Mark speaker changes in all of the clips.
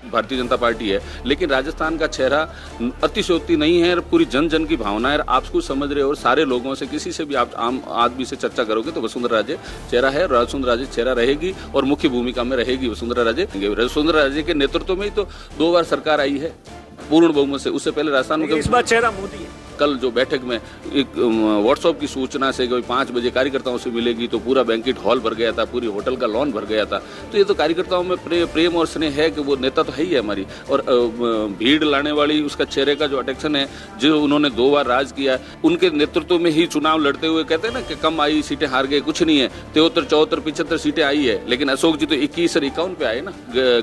Speaker 1: Bharatiya Janata party है, लेकिन राजस्थान का चेहरा अतिशयोक्ति नहीं है। पूरी जन जन की भावना है, आप उसको समझ रहे हो। और सारे लोगों से, किसी से भी आप आम आदमी से चर्चा करोगे तो वसुंधरा राजे चेहरा है, वसुंधरा राजे चेहरा रहेगी और मुख्य भूमिका में रहेगी वसुंधरा राजे। वसुंधरा राजे के नेतृत्व में ही तो 2 बार सरकार आई है पूर्ण बहुमत से। उससे पहले राजस्थान में
Speaker 2: इस बार चेहरा मोदी है।
Speaker 1: कल जो बैठक में एक व्हाट्सएप की सूचना से कोई 5 बजे कार्यकर्ताओं से मिलेगी तो पूरा बैंकेट हॉल भर गया था, पूरी होटल का लॉन भर गया था। तो ये तो कार्यकर्ताओं में प्रेम और स्नेह है कि वो नेता तो है ही है हमारी। और भीड़ लाने वाली उसका चेहरे का जो अटेक्शन है, जो उन्होंने 2 बार राज किया, उनके नेतृत्व में ही चुनाव लड़ते हुए कहते हैं ना कि कम आई सीटें हार गए, कुछ नहीं है। 73, 74, 75 सीटें आई है, लेकिन अशोक जी तो 21 और 51 पे आए ना।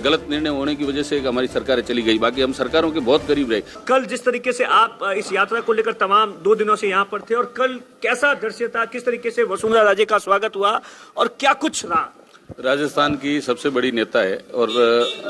Speaker 1: गलत निर्णय होने की वजह से हमारी सरकारें चली गई, बाकी हम सरकारों के बहुत करीब रहे।
Speaker 2: कल जिस तरीके से आप इस यात्रा को लेकर तमाम 2 दिनों से यहाँ पर थे, और कल कैसा दृश्य था, किस तरीके से वसुंधरा राजे का स्वागत हुआ और क्या कुछ रहा?
Speaker 1: राजस्थान की सबसे बड़ी नेता है और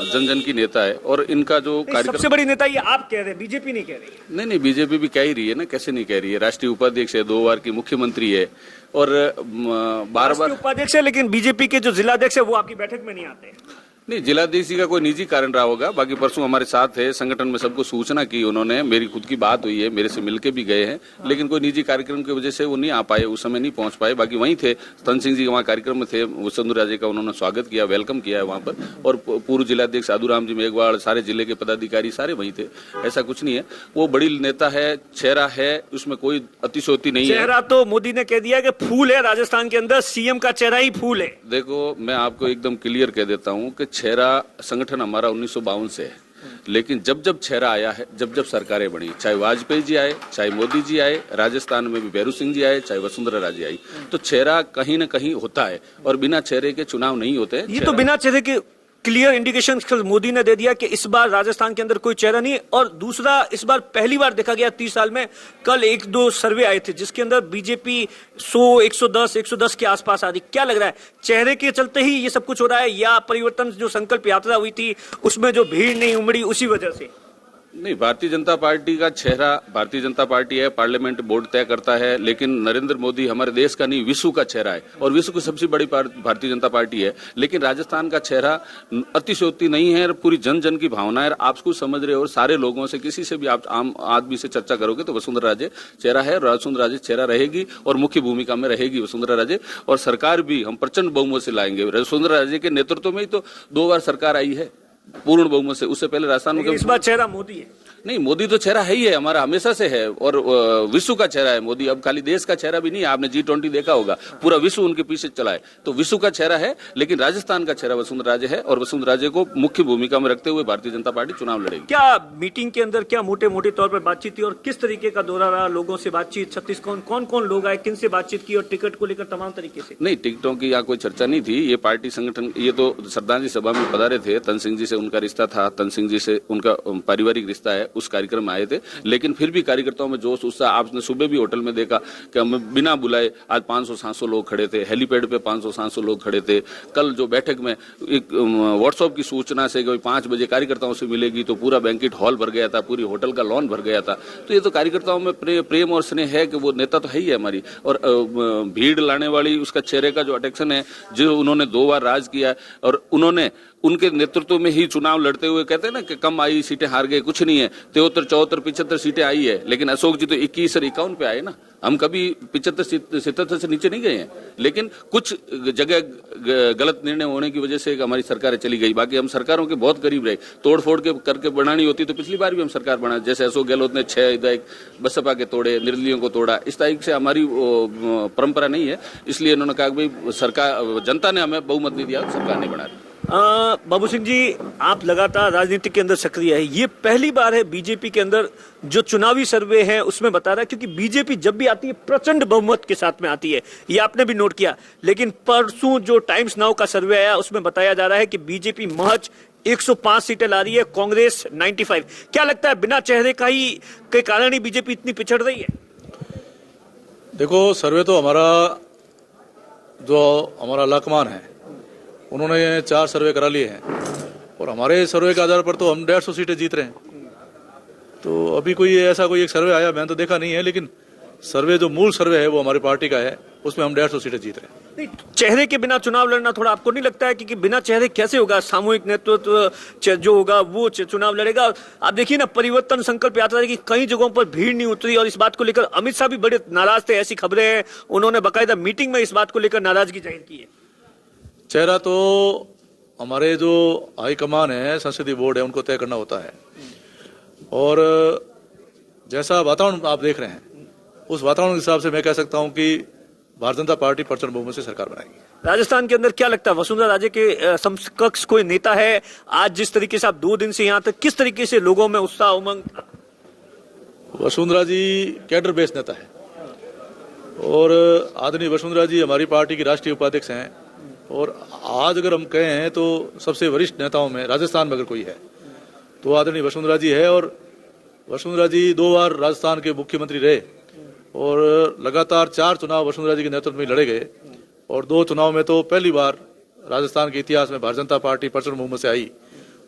Speaker 1: जन जन की नेता है। और इनका जो कार्यक्रम,
Speaker 2: सबसे बड़ी नेता ये आप कह रहे हैं, बीजेपी नहीं कह रही?
Speaker 1: नहीं, बीजेपी भी कह ही रही है ना, कैसे नहीं कह रही है। राष्ट्रीय उपाध्यक्ष है, 2 बार की मुख्यमंत्री है और बार-बार
Speaker 2: उपाध्यक्ष है, लेकिन बीजेपी के जो जिलाध्यक्ष है वो आपकी बैठक में नहीं आते।
Speaker 1: नहीं, जिलाधीश जी का कोई निजी कारण रहा होगा। बाकी परसों हमारे साथ है, संगठन में सबको सूचना की उन्होंने, मेरी खुद की बात हुई है, मेरे से मिलके भी गए हैं, लेकिन कोई निजी कार्यक्रम की वजह से वो नहीं आ पाए, उस समय नहीं पहुंच पाए। बाकी वहीं थे, तन सिंह जी वहाँ कार्यक्रम में थे, वसुंधरा राजे का उन्होंने स्वागत किया, वेलकम किया है वहाँ पर। और पूर्व जिलाध्यक्ष साधुराम जी मेघवाल, सारे जिले के पदाधिकारी सारे वहीं थे। ऐसा कुछ नहीं है, वो बड़ी नेता है, चेहरा है, उसमें कोई अतिशयोक्ति नहीं है।
Speaker 2: चेहरा तो मोदी ने कह दिया कि फूल है राजस्थान के अंदर, सीएम का चेहरा ही फूल है।
Speaker 1: देखो, मैं आपको एकदम क्लियर कह देता हूँ कि चेहरा संगठन हमारा 1952 से है, लेकिन जब जब चेहरा आया है, जब जब सरकारें बनी, चाहे वाजपेयी जी आए, चाहे मोदी जी आए, राजस्थान में भी भैरू सिंह जी आए, चाहे वसुंधरा राजे आई, तो चेहरा कहीं न कहीं होता है और बिना चेहरे के चुनाव नहीं होते।
Speaker 2: ये तो बिना चेहरे के क्लियर इंडिकेशन मोदी ने दे दिया कि इस बार राजस्थान के अंदर कोई चेहरा नहीं। और दूसरा, इस बार पहली बार देखा गया 30 साल में, कल 1-2 सर्वे आए थे जिसके अंदर बीजेपी 100, 110 के आसपास आ रही। क्या लग रहा है, चेहरे के चलते ही ये सब कुछ हो रहा है, या परिवर्तन जो संकल्प यात्रा हुई थी उसमें जो भीड़ नहीं उमड़ी उसी वजह से?
Speaker 1: नहीं, भारतीय जनता पार्टी का चेहरा भारतीय जनता पार्टी है, पार्लियामेंट बोर्ड तय करता है, लेकिन नरेंद्र मोदी हमारे देश का नहीं, विश्व का चेहरा है और विश्व की सबसे बड़ी भारतीय जनता पार्टी है। लेकिन राजस्थान का चेहरा अतिशयोक्ति नहीं है, पूरी जन जन की भावना है, आप उसको समझ रहे हो। और सारे लोगों से, किसी से भी आप आम आदमी से चर्चा करोगे तो वसुंधरा राजे चेहरा है, वसुंधरा राजे चेहरा रहेगी और मुख्य भूमिका में रहेगी वसुंधरा राजे। और सरकार भी हम प्रचंड बहुमत से लाएंगे। वसुंधरा राजे के नेतृत्व में ही तो 2 बार सरकार आई है पूर्ण बहुमत से। उससे पहले राजस्थान में
Speaker 2: इस बार चेहरा मोदी है।
Speaker 1: नहीं, मोदी तो चेहरा है ही है, हमारा हमेशा से है और विश्व का चेहरा है मोदी। अब खाली देश का चेहरा भी नहीं है, आपने G20 देखा होगा, पूरा विश्व उनके पीछे चला है, तो विश्व का चेहरा है। लेकिन राजस्थान का चेहरा वसुंधरा राजे है और वसुंधरा राजे को मुख्य भूमिका में रखते हुए भारतीय जनता पार्टी चुनाव लड़ेगी।
Speaker 2: क्या मीटिंग के अंदर क्या मोटे मोटे तौर पर बातचीत थी और किस तरीके का दौरा रहा, लोगों से बातचीत, छत्तीसगढ़ कौन कौन लोग आए, किन से बातचीत की और टिकट को लेकर तमाम तरीके से?
Speaker 1: नहीं, टिकटों की यहाँ कोई चर्चा नहीं थी। ये पार्टी संगठन, ये तो श्रद्धांजलि सभा में पधारे थे, तन सिंह जी से उनका रिश्ता था, तन सिंह जी से उनका पारिवारिक रिश्ता है, उस कार्यक्रम में आए थे। लेकिन फिर भी कार्यकर्ताओं में जोश उत्साह, आपने सुबह भी होटल में देखा कि हम बिना बुलाए आज 500-700 लोग खड़े थे, हेलीपैड पे 500-700 लोग खड़े थे। कल जो बैठक में एक व्हाट्सएप की सूचना से कोई 5 बजे कार्यकर्ताओं से मिलेगी तो पूरा बैंकेट हॉल भर गया था, पूरी होटल का लॉन भर गया था। तो ये तो कार्यकर्ताओं में प्रेम और स्नेह है कि वो नेता तो है ही है हमारी। और भीड़ लाने वाली उसका चेहरे का जो अटेक्शन है, जो उन्होंने 2 बार राज किया और उन्होंने उनके नेतृत्व में ही चुनाव लड़ते हुए कहते हैं ना कि कम आई सीटें हार गए, कुछ नहीं है। 73, 74, 75 सीटें आई है, लेकिन अशोक जी तो 21 और 51 पे आए ना। हम कभी 75-77 से नीचे नहीं गए हैं, लेकिन कुछ जगह गलत निर्णय होने की वजह से हमारी सरकारें चली गई। बाकी हम सरकारों के बहुत करीब रहे। तोड़ फोड़ के करके बनानी होती तो पिछली बार भी हम सरकार बना, जैसे अशोक गहलोत ने 6 विधायक बसपा के तोड़े, निर्दलीयों को तोड़ा। इस तारीख से हमारी परंपरा नहीं है, इसलिए इन्होंने कहा कि भाई सरकार, जनता ने हमें बहुमत नहीं दिया, सरकार नहीं बना रही।
Speaker 2: बाबू सिंह जी, आप लगातार राजनीति के अंदर सक्रिय है, ये पहली बार है बीजेपी के अंदर जो चुनावी सर्वे है उसमें बता रहा है, क्योंकि बीजेपी जब भी आती है प्रचंड बहुमत के साथ में आती है, ये आपने भी नोट किया। लेकिन परसों जो टाइम्स नाउ का सर्वे आया उसमें बताया जा रहा है कि बीजेपी महज 105 सीटें ला रही है, कांग्रेस 95। क्या लगता है, बिना चेहरे का ही के कारण ही बीजेपी इतनी पिछड़ रही है?
Speaker 3: देखो, सर्वे तो हमारा लकमान है, उन्होंने 4 सर्वे करा लिए हैं और हमारे सर्वे के आधार पर तो हम 150 सीटें जीत रहे हैं। तो अभी कोई ऐसा कोई एक सर्वे आया, मैंने तो देखा नहीं है, लेकिन सर्वे जो मूल सर्वे है वो हमारी पार्टी का है, उसमें हम 150 सीटें जीत रहे हैं।
Speaker 2: नहीं, चेहरे के बिना चुनाव लड़ना थोड़ा आपको नहीं लगता है कि बिना चेहरे कैसे होगा? सामूहिक नेतृत्व जो होगा वो चुनाव लड़ेगा। आप देखिए ना, परिवर्तन संकल्प यात्रा की कई जगहों पर भीड़ नहीं उतरी और इस बात को लेकर अमित शाह भी बड़े नाराज थे, ऐसी खबरें हैं। उन्होंने बाकायदा मीटिंग में इस बात को लेकर नाराजगी जाहिर की है।
Speaker 3: चेहरा तो हमारे जो हाईकमान है, संसदीय बोर्ड है, उनको तय करना होता है। और जैसा वातावरण आप देख रहे हैं, उस वातावरण के हिसाब से मैं कह सकता हूं कि भारतीय जनता पार्टी प्रचंड बहुमत से सरकार बनाएगी।
Speaker 2: राजस्थान के अंदर क्या लगता है, वसुंधरा राजे के समकक्ष कोई नेता है? आज जिस तरीके से आप 2 दिन से यहाँ तक, किस तरीके से लोगों में उत्साह उमंग?
Speaker 3: वसुंधरा जी कैडर बेस नेता है और आदरणीय वसुंधरा जी हमारी पार्टी की राष्ट्रीय उपाध्यक्ष हैं। और आज अगर हम कहें तो सबसे वरिष्ठ नेताओं में राजस्थान में अगर कोई है तो आदरणीय वसुंधरा जी है। और वसुंधरा जी 2 बार राजस्थान के मुख्यमंत्री रहे और लगातार 4 चुनाव वसुंधरा जी के नेतृत्व में लड़े गए। और 2 चुनाव में तो पहली बार राजस्थान के इतिहास में भारतीय जनता पार्टी प्रचंड बहुमत से आई,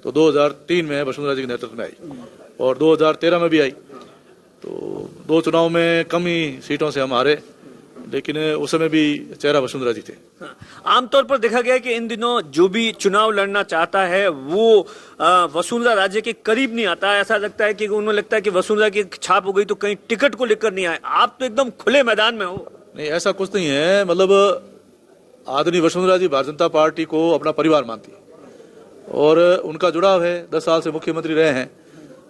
Speaker 3: तो 2003 में वसुंधरा जी के नेतृत्व में आई और 2013 में भी आई। तो 2 चुनाव में कम ही सीटों से हम हारे, लेकिन उस समय भी चेहरा वसुंधरा जी थे।
Speaker 2: आमतौर पर देखा गया है कि इन दिनों जो भी चुनाव लड़ना चाहता है वो वसुंधरा राजे के करीब नहीं आता है। ऐसा लगता है कि उन्हें लगता है कि वसुंधरा की छाप हो गई तो कहीं टिकट को लेकर नहीं आए। आप तो एकदम खुले मैदान में हो।
Speaker 3: नहीं, ऐसा कुछ नहीं है। मतलब आदरणीय वसुंधरा जी भारतीय जनता पार्टी को अपना परिवार मानती है और उनका जुड़ाव है, 10 साल से मुख्यमंत्री रहे हैं।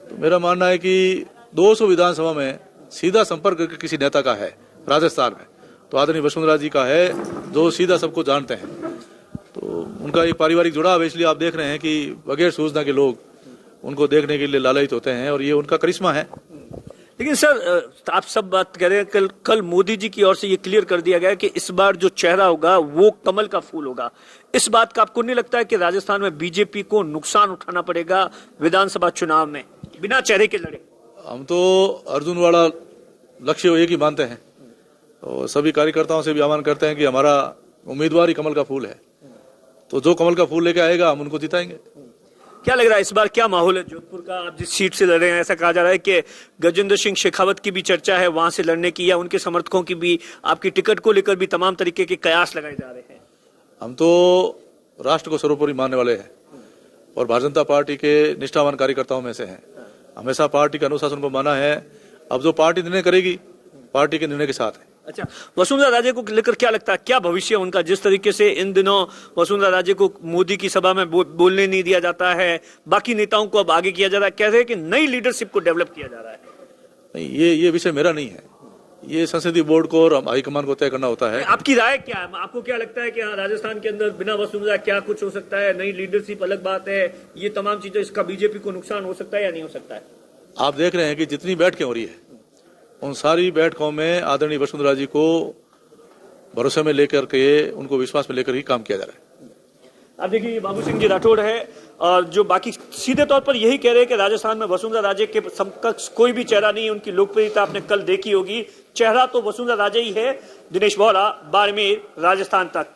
Speaker 3: तो मेरा मानना है कि 200 विधानसभा में सीधा संपर्क किसी नेता का है राजस्थान में तो आदरणीय वसुंधरा जी का है, जो सीधा सबको जानते हैं। तो उनका एक पारिवारिक जुड़ाव है, इसलिए आप देख रहे हैं कि बगैर सूचना के लोग उनको देखने के लिए लालायित होते हैं और ये उनका करिश्मा है।
Speaker 2: लेकिन सर, आप सब बात कर रहे हैं, कल मोदी जी की ओर से ये क्लियर कर दिया गया कि इस बार जो चेहरा होगा वो कमल का फूल होगा। इस बात का आपको नहीं लगता है कि राजस्थान में बीजेपी को नुकसान उठाना पड़ेगा विधानसभा चुनाव में बिना चेहरे के लड़े?
Speaker 3: हम तो अर्जुन वाला लक्ष्य एक ही मानते हैं और सभी कार्यकर्ताओं से भी आह्वान करते हैं कि हमारा उम्मीदवार ही कमल का फूल है, तो जो कमल का फूल लेके आएगा हम उनको जिताएंगे।
Speaker 2: क्या लग रहा है इस बार क्या माहौल है जोधपुर का? आप जिस सीट से लड़ रहे हैं, ऐसा कहा जा रहा है कि गजेंद्र सिंह शेखावत की भी चर्चा है वहां से लड़ने की, या उनके समर्थकों की भी आपकी टिकट को लेकर भी तमाम तरीके के कयास लगाए जा रहे हैं।
Speaker 3: हम तो राष्ट्र को सर्वोपरि मानने वाले हैं और भारतीय जनता पार्टी के निष्ठावान कार्यकर्ताओं में से हैं। हमेशा पार्टी के अनुशासन को माना है। अब जो पार्टी निर्णय करेगी, पार्टी के निर्णय के साथ है।
Speaker 2: अच्छा, वसुंधरा राजे को लेकर क्या लगता है, क्या भविष्य है उनका? जिस तरीके से इन दिनों वसुंधरा राजे को मोदी की सभा में बोलने नहीं दिया जाता है, बाकी नेताओं को अब आगे किया जा रहा है, कह रहे हैं कि नई लीडरशिप को डेवलप किया जा रहा है।
Speaker 3: नहीं, ये विषय मेरा नहीं है, ये संसदीय बोर्ड को और हाईकमान को तय करना होता है।
Speaker 2: आपकी राय क्या है? आपको क्या लगता है कि राजस्थान के अंदर बिना वसुंधरा क्या कुछ हो सकता है? नई लीडरशिप अलग बात है, ये तमाम चीजें, इसका बीजेपी को नुकसान हो सकता है या नहीं हो सकता है?
Speaker 3: आप देख रहे हैं कि जितनी बैठकें हो रही है उन सारी बैठकों में आदरणीय वसुंधरा जी को भरोसे में लेकर के, उनको विश्वास में लेकर ही काम किया जा रहा है।
Speaker 2: अब देखिए, बाबू सिंह जी राठौड़ है और जो बाकी सीधे तौर पर यही कह रहे हैं कि राजस्थान में वसुंधरा राजे के समकक्ष कोई भी चेहरा नहीं है। उनकी लोकप्रियता आपने कल देखी होगी, चेहरा तो वसुंधरा राजे ही है। दिनेश बोहरा, बाड़मेर, राजस्थान तक।